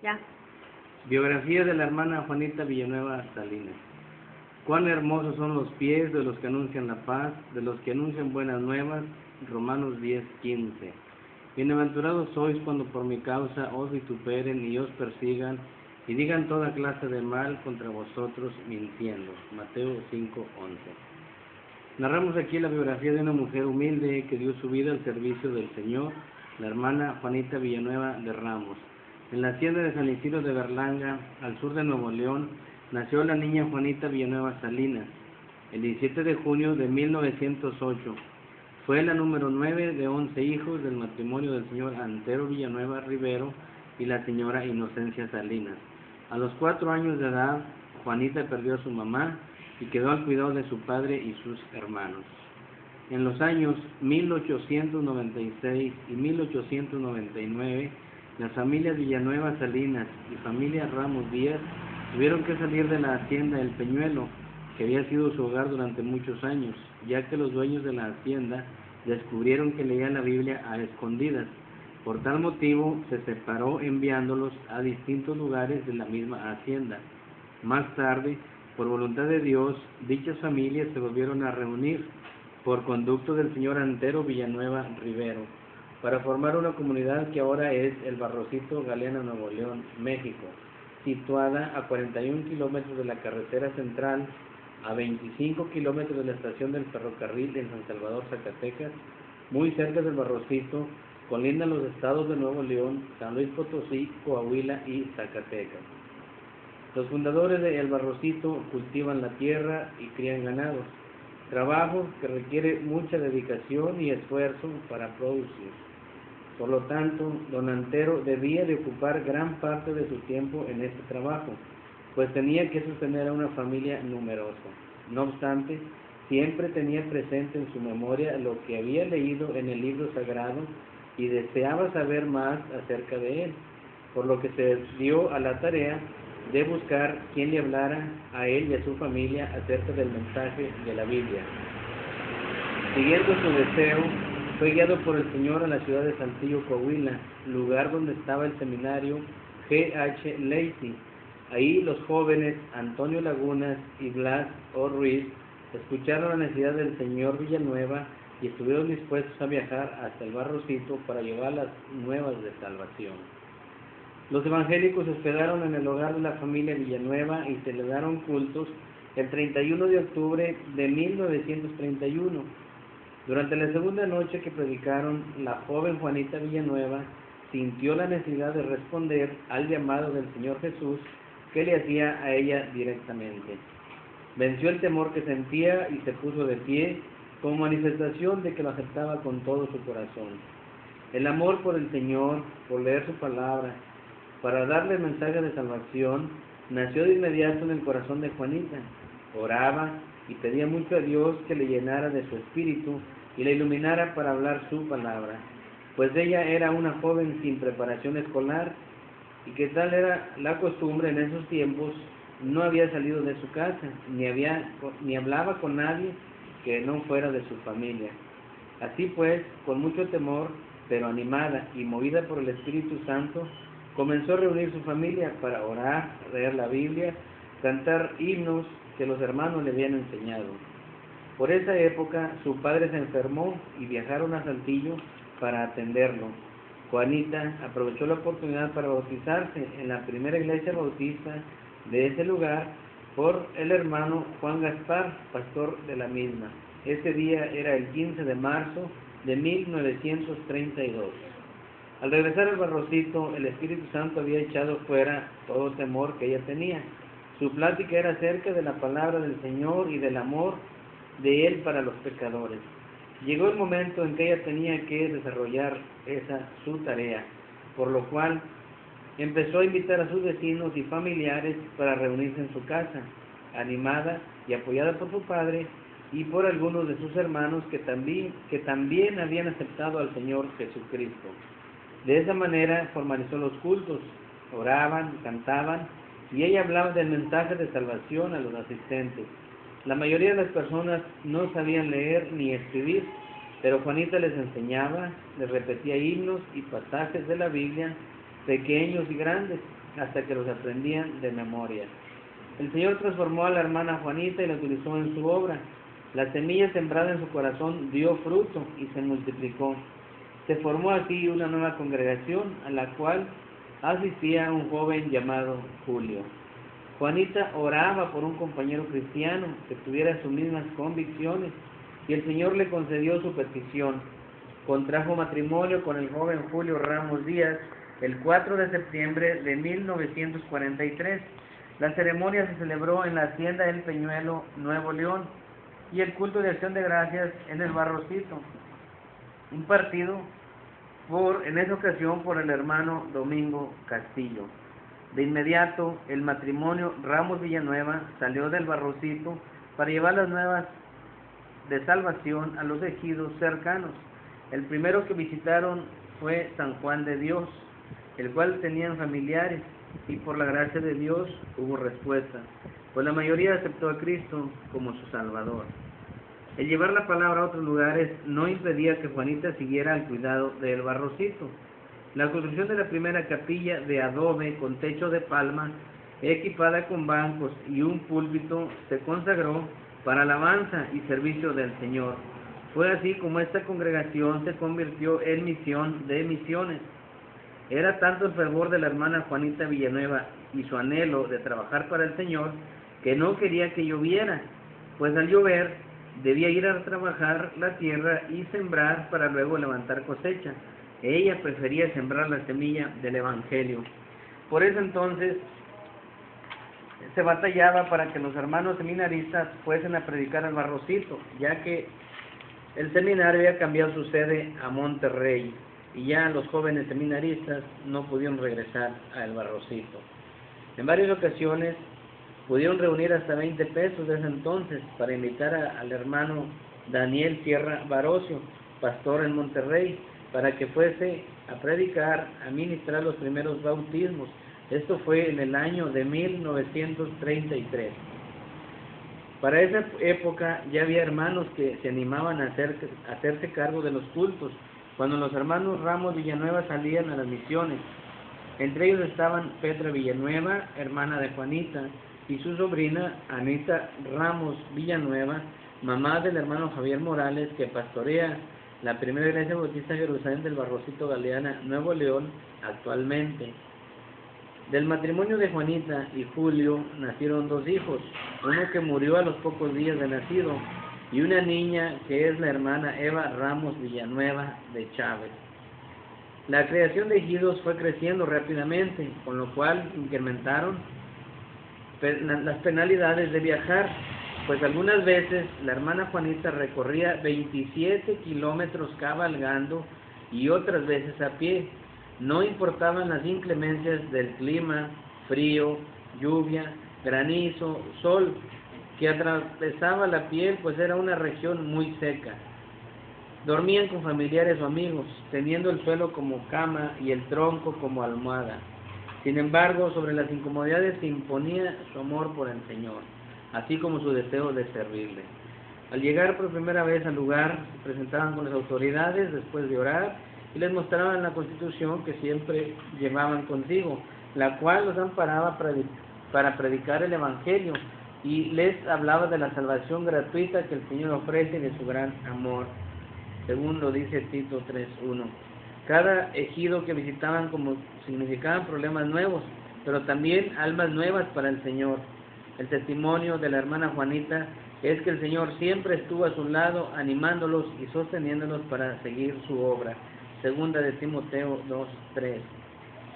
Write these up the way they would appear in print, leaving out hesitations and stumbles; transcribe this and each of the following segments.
Ya. Biografía de la hermana Juanita Villanueva Salinas. Cuán hermosos son los pies de los que anuncian la paz, de los que anuncian buenas nuevas. Romanos 10:15. Bienaventurados sois cuando por mi causa os vituperen y os persigan y digan toda clase de mal contra vosotros mintiendo. Mateo 5:11. Narramos aquí la biografía de una mujer humilde que dio su vida al servicio del Señor, la hermana Juanita Villanueva de Ramos. En la hacienda de San Isidro de Berlanga, al sur de Nuevo León, nació la niña Juanita Villanueva Salinas, el 17 de junio de 1908. Fue la número 9 de 11 hijos del matrimonio del señor Antero Villanueva Rivero y la señora Inocencia Salinas. A los 4 años de edad, Juanita perdió a su mamá y quedó al cuidado de su padre y sus hermanos. En los años 1896 y 1899, las familias Villanueva Salinas y familia Ramos Díaz tuvieron que salir de la hacienda El Peñuelo, que había sido su hogar durante muchos años, ya que los dueños de la hacienda descubrieron que leían la Biblia a escondidas. Por tal motivo, se separó enviándolos a distintos lugares de la misma hacienda. Más tarde, por voluntad de Dios, dichas familias se volvieron a reunir por conducto del señor Antero Villanueva Rivero, para formar una comunidad que ahora es El Barrocito, Galeana, Nuevo León, México, situada a 41 kilómetros de la carretera central, a 25 kilómetros de la estación del ferrocarril en San Salvador, Zacatecas, muy cerca del Barrocito, colindan los estados de Nuevo León, San Luis Potosí, Coahuila y Zacatecas. Los fundadores de El Barrocito cultivan la tierra y crían ganados, trabajo que requiere mucha dedicación y esfuerzo para producir. Por lo tanto, don Antero debía de ocupar gran parte de su tiempo en este trabajo, pues tenía que sostener a una familia numerosa. No obstante, siempre tenía presente en su memoria lo que había leído en el libro sagrado y deseaba saber más acerca de él, por lo que se dio a la tarea de buscar quien le hablara a él y a su familia acerca del mensaje de la Biblia. Siguiendo su deseo, fue guiado por el Señor a la ciudad de Saltillo, Coahuila, lugar donde estaba el seminario G.H. Lacey. Ahí los jóvenes Antonio Lagunas y Blas O. Ruiz escucharon la necesidad del señor Villanueva y estuvieron dispuestos a viajar hasta el Barrocito para llevar las nuevas de salvación. Los evangélicos se hospedaron en el hogar de la familia Villanueva y celebraron cultos el 31 de octubre de 1931. Durante la segunda noche que predicaron, la joven Juanita Villanueva sintió la necesidad de responder al llamado del Señor Jesús que le hacía a ella directamente. Venció el temor que sentía y se puso de pie como manifestación de que lo aceptaba con todo su corazón. El amor por el Señor, por leer su palabra, para darle el mensaje de salvación, nació de inmediato en el corazón de Juanita. Oraba y pedía mucho a Dios que le llenara de su espíritu y le iluminara para hablar su palabra, pues ella era una joven sin preparación escolar y que tal era la costumbre en esos tiempos, no había salido de su casa, ni hablaba con nadie que no fuera de su familia. Así pues, con mucho temor, pero animada y movida por el Espíritu Santo, comenzó a reunir su familia para orar, leer la Biblia, cantar himnos que los hermanos le habían enseñado. Por esa época, su padre se enfermó y viajaron a Saltillo para atenderlo. Juanita aprovechó la oportunidad para bautizarse en la primera iglesia bautista de ese lugar por el hermano Juan Gaspar, pastor de la misma. Ese día era el 15 de marzo de 1932. Al regresar al Barrocito, el Espíritu Santo había echado fuera todo temor que ella tenía. Su plática era acerca de la palabra del Señor y del amor de Él para los pecadores. Llegó el momento en que ella tenía que desarrollar su tarea, por lo cual empezó a invitar a sus vecinos y familiares para reunirse en su casa, animada y apoyada por su padre y por algunos de sus hermanos que también habían aceptado al Señor Jesucristo. De esa manera formalizó los cultos, oraban, cantaban y ella hablaba del mensaje de salvación a los asistentes. La mayoría de las personas no sabían leer ni escribir, pero Juanita les enseñaba, les repetía himnos y pasajes de la Biblia, pequeños y grandes, hasta que los aprendían de memoria. El Señor transformó a la hermana Juanita y la utilizó en su obra. La semilla sembrada en su corazón dio fruto y se multiplicó. Se formó así una nueva congregación a la cual asistía un joven llamado Julio. Juanita oraba por un compañero cristiano que tuviera sus mismas convicciones y el Señor le concedió su petición. Contrajo matrimonio con el joven Julio Ramos Díaz el 4 de septiembre de 1943. La ceremonia se celebró en la hacienda El Peñuelo, Nuevo León, y el culto de acción de gracias en el Barrocito, impartido en esa ocasión por el hermano Domingo Castillo. De inmediato, el matrimonio Ramos Villanueva salió del Barrocito para llevar las nuevas de salvación a los ejidos cercanos. El primero que visitaron fue San Juan de Dios, el cual tenían familiares, y por la gracia de Dios hubo respuesta, pues la mayoría aceptó a Cristo como su Salvador. El llevar la palabra a otros lugares no impedía que Juanita siguiera al cuidado del Barrocito. La construcción de la primera capilla de adobe con techo de palma, equipada con bancos y un púlpito, se consagró para alabanza y servicio del Señor. Fue así como esta congregación se convirtió en misión de misiones. Era tanto el fervor de la hermana Juanita Villanueva y su anhelo de trabajar para el Señor que no quería que lloviera, pues al llover debía ir a trabajar la tierra y sembrar para luego levantar cosecha. Ella prefería sembrar la semilla del Evangelio. Por eso entonces se batallaba para que los hermanos seminaristas fuesen a predicar al Barrocito, ya que el seminario había cambiado su sede a Monterrey y ya los jóvenes seminaristas no pudieron regresar al Barrocito. En varias ocasiones pudieron reunir hasta 20 pesos de ese entonces para invitar al hermano Daniel Sierra Barocio, pastor en Monterrey, para que fuese a predicar, a ministrar los primeros bautismos. Esto fue en el año de 1933. Para esa época ya había hermanos que se animaban a hacerse cargo de los cultos, cuando los hermanos Ramos Villanueva salían a las misiones. Entre ellos estaban Petra Villanueva, hermana de Juanita, y su sobrina Anita Ramos Villanueva, mamá del hermano Javier Morales, que pastorea la primera iglesia bautista Jerusalén del Barrocito Galeana, Nuevo León, actualmente. Del matrimonio de Juanita y Julio nacieron 2 hijos, uno que murió a los pocos días de nacido y una niña que es la hermana Eva Ramos Villanueva de Chávez. La creación de ejidos fue creciendo rápidamente, con lo cual incrementaron las penalidades de viajar, pues algunas veces la hermana Juanita recorría 27 kilómetros cabalgando y otras veces a pie. No importaban las inclemencias del clima, frío, lluvia, granizo, sol, que atravesaba la piel, pues era una región muy seca. Dormían con familiares o amigos, teniendo el suelo como cama y el tronco como almohada. Sin embargo, sobre las incomodidades se imponía su amor por el Señor, así como su deseo de servirle. Al llegar por primera vez al lugar, se presentaban con las autoridades después de orar y les mostraban la Constitución que siempre llevaban consigo, la cual los amparaba para predicar el Evangelio y les hablaba de la salvación gratuita que el Señor ofrece y de su gran amor, según lo dice Tito 3:1. Cada ejido que visitaban como significaban problemas nuevos, pero también almas nuevas para el Señor. El testimonio de la hermana Juanita es que el Señor siempre estuvo a su lado, animándolos y sosteniéndolos para seguir su obra. Segunda de Timoteo 2:3.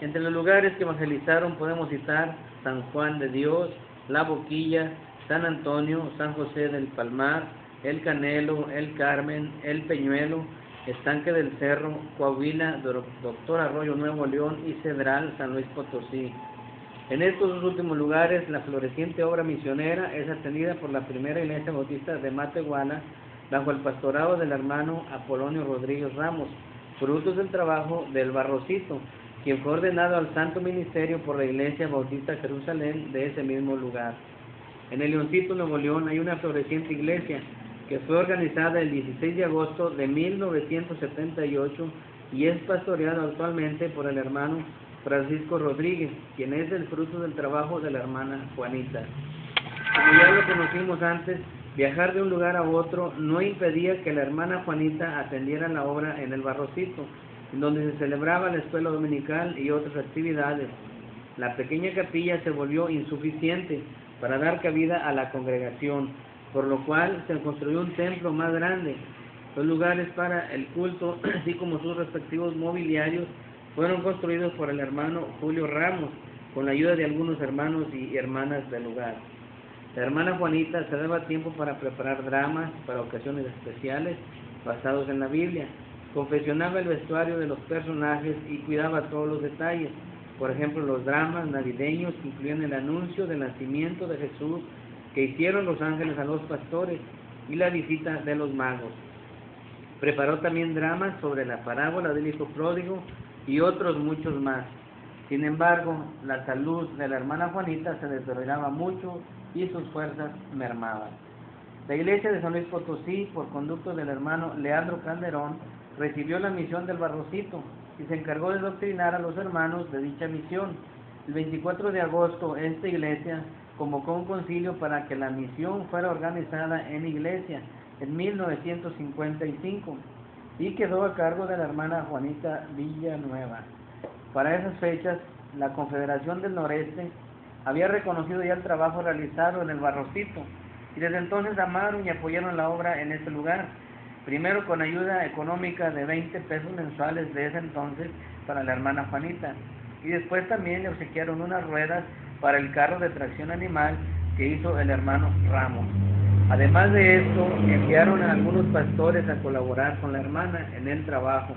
Entre los lugares que evangelizaron podemos citar San Juan de Dios, La Boquilla, San Antonio, San José del Palmar, El Canelo, El Carmen, El Peñuelo, Estanque del Cerro, Coahuila, Doctor Arroyo, Nuevo León y Cedral, San Luis Potosí. En estos 2 últimos lugares, la floreciente obra misionera es atendida por la primera iglesia bautista de Matehuala, bajo el pastorado del hermano Apolonio Rodríguez Ramos, frutos del trabajo del Barrocito, quien fue ordenado al santo ministerio por la iglesia bautista Jerusalén de ese mismo lugar. En el Leoncito, Nuevo León, hay una floreciente iglesia que fue organizada el 16 de agosto de 1978 y es pastoreada actualmente por el hermano Francisco Rodríguez, quien es el fruto del trabajo de la hermana Juanita. Como ya lo conocimos antes, viajar de un lugar a otro no impedía que la hermana Juanita atendiera la obra en el Barrocito, en donde se celebraba la escuela dominical y otras actividades. La pequeña capilla se volvió insuficiente para dar cabida a la congregación, por lo cual se construyó un templo más grande. Los lugares para el culto, así como sus respectivos mobiliarios, fueron construidos por el hermano Julio Ramos, con la ayuda de algunos hermanos y hermanas del lugar. La hermana Juanita se daba tiempo para preparar dramas para ocasiones especiales basados en la Biblia. Confeccionaba el vestuario de los personajes y cuidaba todos los detalles. Por ejemplo, los dramas navideños que incluían el anuncio del nacimiento de Jesús que hicieron los ángeles a los pastores y la visita de los magos. Preparó también dramas sobre la parábola del hijo pródigo y otros muchos más. Sin embargo, la salud de la hermana Juanita se deterioraba mucho y sus fuerzas mermaban. La iglesia de San Luis Potosí, por conducto del hermano Leandro Calderón, recibió la misión del Barrocito y se encargó de doctrinar a los hermanos de dicha misión. El 24 de agosto, esta iglesia convocó un concilio para que la misión fuera organizada en iglesia en 1955 y quedó a cargo de la hermana Juanita Villanueva. Para esas fechas, la Confederación del Noreste había reconocido ya el trabajo realizado en el Barrocito y desde entonces amaron y apoyaron la obra en este lugar, primero con ayuda económica de 20 pesos mensuales de ese entonces para la hermana Juanita, y después también le obsequiaron unas ruedas para el carro de tracción animal que hizo el hermano Ramos. Además de esto, enviaron a algunos pastores a colaborar con la hermana en el trabajo.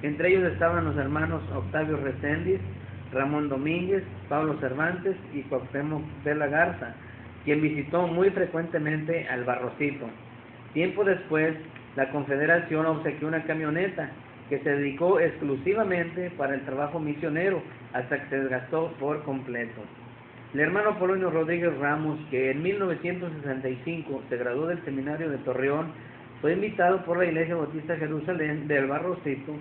Entre ellos estaban los hermanos Octavio Reséndiz, Ramón Domínguez, Pablo Cervantes y Cuauhtémoc de la Garza, quien visitó muy frecuentemente al Barrocito. Tiempo después, la Confederación obsequió una camioneta que se dedicó exclusivamente para el trabajo misionero hasta que se desgastó por completo. El hermano Polonio Rodríguez Ramos, que en 1965 se graduó del seminario de Torreón, fue invitado por la Iglesia Bautista Jerusalén del Barrocito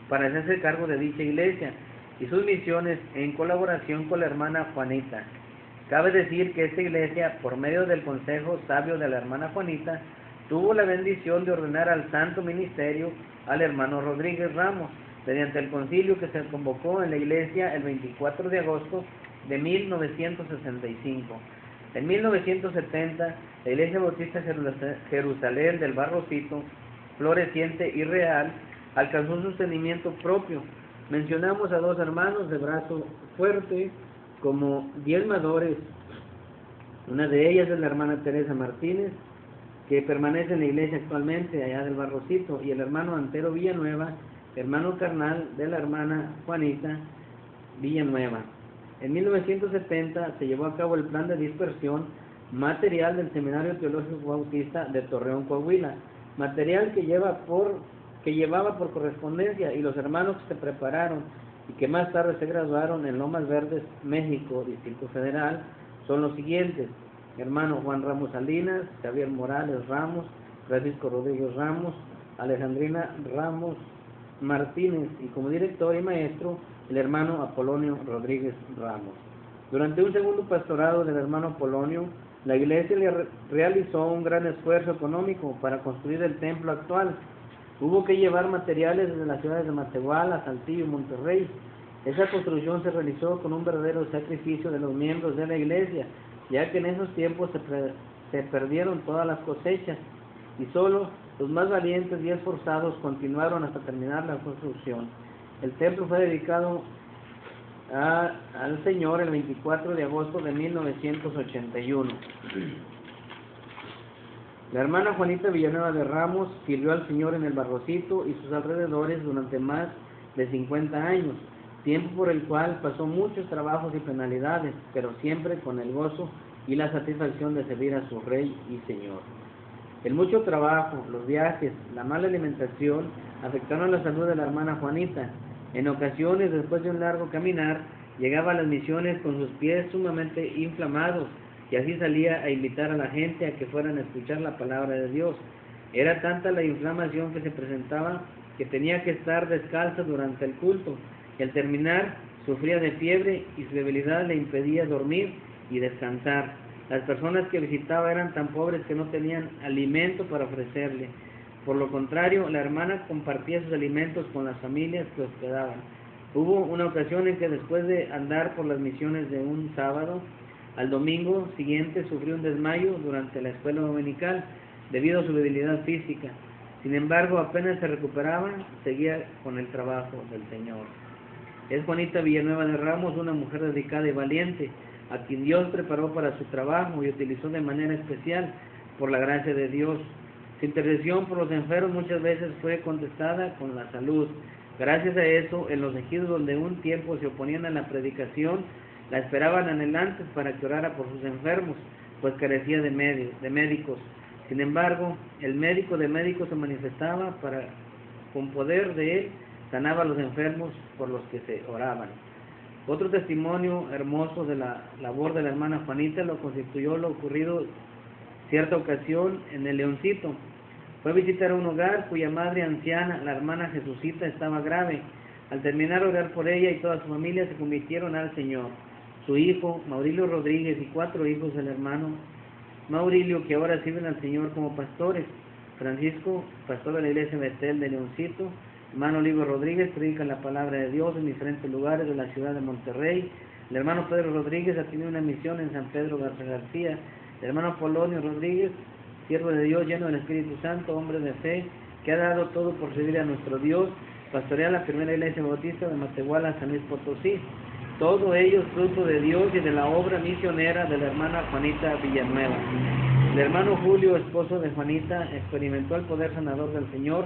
para hacerse cargo de dicha iglesia y sus misiones en colaboración con la hermana Juanita. Cabe decir que esta iglesia, por medio del consejo sabio de la hermana Juanita, tuvo la bendición de ordenar al santo ministerio al hermano Rodríguez Ramos, mediante el concilio que se convocó en la iglesia el 24 de agosto de 1965. En 1970, la Iglesia Bautista Jerusalén del Barrocito, floreciente y real, alcanzó un sostenimiento propio. Mencionamos a dos hermanos de brazo fuerte como diezmadores. Una de ellas es la hermana Teresa Martínez, que permanece en la iglesia actualmente allá del Barrocito, y el hermano Antero Villanueva, hermano carnal de la hermana Juanita Villanueva. En 1970 se llevó a cabo el plan de dispersión material del Seminario Teológico Bautista de Torreón, Coahuila, material que llevaba por correspondencia, y los hermanos que se prepararon y que más tarde se graduaron en Lomas Verdes, México, Distrito Federal, son los siguientes: hermano Juan Ramos Salinas, Javier Morales Ramos, Francisco Rodríguez Ramos, Alejandrina Ramos Martínez, y como director y maestro el hermano Apolonio Rodríguez Ramos. Durante un segundo pastorado del hermano Apolonio, la iglesia realizó un gran esfuerzo económico para construir el templo actual. Hubo que llevar materiales desde las ciudades de Matehuala, Saltillo y Monterrey. Esa construcción se realizó con un verdadero sacrificio de los miembros de la iglesia, ya que en esos tiempos se perdieron todas las cosechas y solo los más valientes y esforzados continuaron hasta terminar la construcción. El templo fue dedicado al Señor el 24 de agosto de 1981. La hermana Juanita Villanueva de Ramos sirvió al Señor en el Barrocito y sus alrededores durante más de 50 años, tiempo por el cual pasó muchos trabajos y penalidades, pero siempre con el gozo y la satisfacción de servir a su Rey y Señor. El mucho trabajo, los viajes, la mala alimentación afectaron la salud de la hermana Juanita. En ocasiones, después de un largo caminar, llegaba a las misiones con sus pies sumamente inflamados, y así salía a invitar a la gente a que fueran a escuchar la palabra de Dios. Era tanta la inflamación que se presentaba que tenía que estar descalza durante el culto, y al terminar Sufría de fiebre y su debilidad le impedía dormir y descansar. Las personas que visitaba eran tan pobres que no tenían alimento para ofrecerle. Por lo contrario, la hermana compartía sus alimentos con las familias que hospedaban. Hubo una ocasión en que después de andar por las misiones de un sábado, al domingo siguiente sufrió un desmayo durante la escuela dominical debido a su debilidad física. Sin embargo, apenas se recuperaba, seguía con el trabajo del Señor. Es Juanita Villanueva de Ramos, una mujer dedicada y valiente, a quien Dios preparó para su trabajo y utilizó de manera especial por la gracia de Dios. Su intercesión por los enfermos muchas veces fue contestada con la salud. Gracias a eso, en los ejidos donde un tiempo se oponían a la predicación, la esperaban anhelantes para que orara por sus enfermos, pues carecía de médicos. Sin embargo, el médico de médicos se manifestaba con poder de él, sanaba a los enfermos por los que se oraban. Otro testimonio hermoso de la labor de la hermana Juanita lo constituyó lo ocurrido cierta ocasión en el Leoncito. Fue a visitar un hogar cuya madre anciana, la hermana Jesucita, estaba grave. Al terminar de orar por ella y toda su familia se convirtieron al Señor. Su hijo, Maurilio Rodríguez, y 4 hijos del hermano Maurilio, que ahora sirven al Señor como pastores. Francisco, pastor de la iglesia Betel de Leoncito. Hermano Olivo Rodríguez predica la palabra de Dios en diferentes lugares de la ciudad de Monterrey. El hermano Pedro Rodríguez ha tenido una misión en San Pedro García. El hermano Polonio Rodríguez, siervo de Dios lleno del Espíritu Santo, hombre de fe, que ha dado todo por servir a nuestro Dios, pastorea la primera iglesia bautista de Matehuala, San Luis Potosí. Todo ello fruto de Dios y de la obra misionera de la hermana Juanita Villanueva. El hermano Julio, esposo de Juanita, experimentó el poder sanador del Señor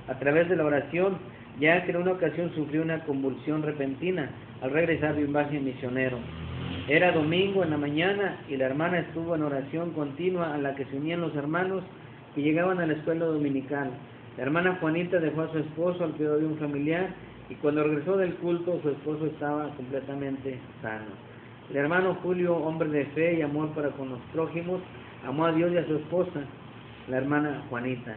a través de la oración, ya que en una ocasión sufrió una convulsión repentina al regresar de un viaje misionero. Era domingo en la mañana y la hermana estuvo en oración continua a la que se unían los hermanos que llegaban a la escuela dominical. La hermana Juanita dejó a su esposo al cuidado de un familiar y cuando regresó del culto su esposo estaba completamente sano. El hermano Julio, hombre de fe y amor para con los prójimos, amó a Dios y a su esposa, la hermana Juanita.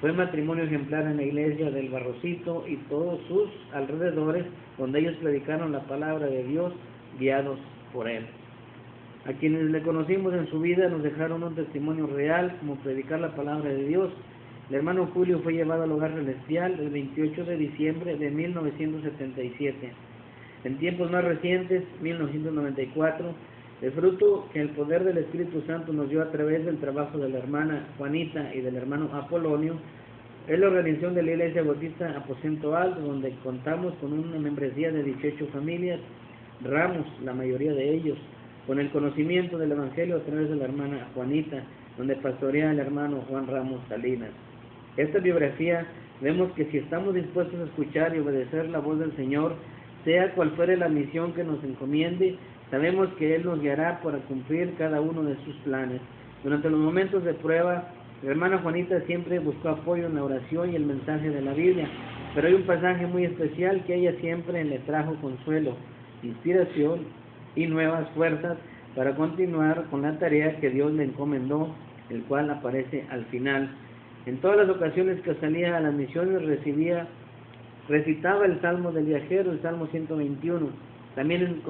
Fue matrimonio ejemplar en la iglesia del Barrocito y todos sus alrededores, donde ellos predicaron la palabra de Dios, guiados por él. A quienes le conocimos en su vida nos dejaron un testimonio real, como predicar la palabra de Dios. El hermano Julio fue llevado al hogar celestial el 28 de diciembre de 1977. En tiempos más recientes, 1994, el fruto que el poder del Espíritu Santo nos dio a través del trabajo de la hermana Juanita y del hermano Apolonio es la organización de la Iglesia Bautista Aposento Alto, donde contamos con una membresía de 18 familias, Ramos, la mayoría de ellos, con el conocimiento del Evangelio a través de la hermana Juanita, donde pastorea el hermano Juan Ramos Salinas. Esta biografía vemos que si estamos dispuestos a escuchar y obedecer la voz del Señor, sea cual fuere la misión que nos encomiende, sabemos que Él nos guiará para cumplir cada uno de sus planes. Durante los momentos de prueba, la hermana Juanita siempre buscó apoyo en la oración y el mensaje de la Biblia, pero hay un pasaje muy especial que a ella siempre le trajo consuelo, inspiración y nuevas fuerzas para continuar con la tarea que Dios le encomendó, el cual aparece al final. En todas las ocasiones que salía a las misiones recitaba el Salmo del Viajero, el Salmo 121. También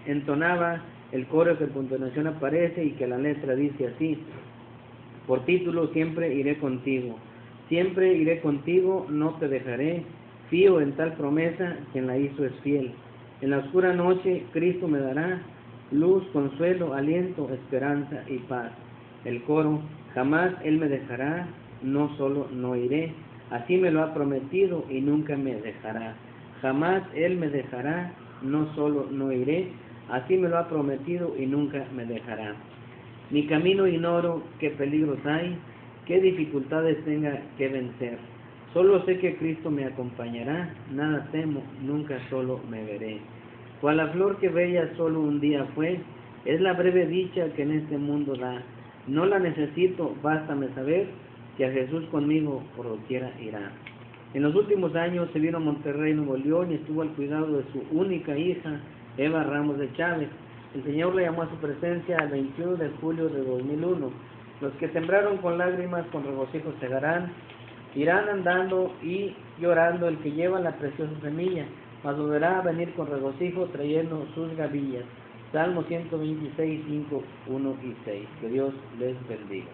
entonaba el coro que a continuación aparece y que la letra dice así: por título, siempre iré contigo, no te dejaré, fío en tal promesa, quien la hizo es fiel. En la oscura noche Cristo me dará luz, consuelo, aliento, esperanza y paz. El coro: jamás Él me dejará, no solo no iré, así me lo ha prometido y nunca me dejará. Jamás Él me dejará, no solo no iré, así me lo ha prometido y nunca me dejará. Mi camino ignoro qué peligros hay, qué dificultades tenga que vencer. Solo sé que Cristo me acompañará, nada temo, nunca solo me veré. Cual la flor que bella solo un día fue, es la breve dicha que en este mundo da. No la necesito, bástame saber que a Jesús conmigo por doquiera irá. En los últimos años se vino a Monterrey, Nuevo León, y estuvo al cuidado de su única hija, Eva Ramos de Chávez. El Señor le llamó a su presencia el 21 de julio de 2001. Los que sembraron con lágrimas, con regocijo segarán, irán andando y llorando el que lleva la preciosa semilla. mas volverá a venir con regocijo trayendo sus gavillas. Salmo 126, 5, 1 y 6. Que Dios les bendiga.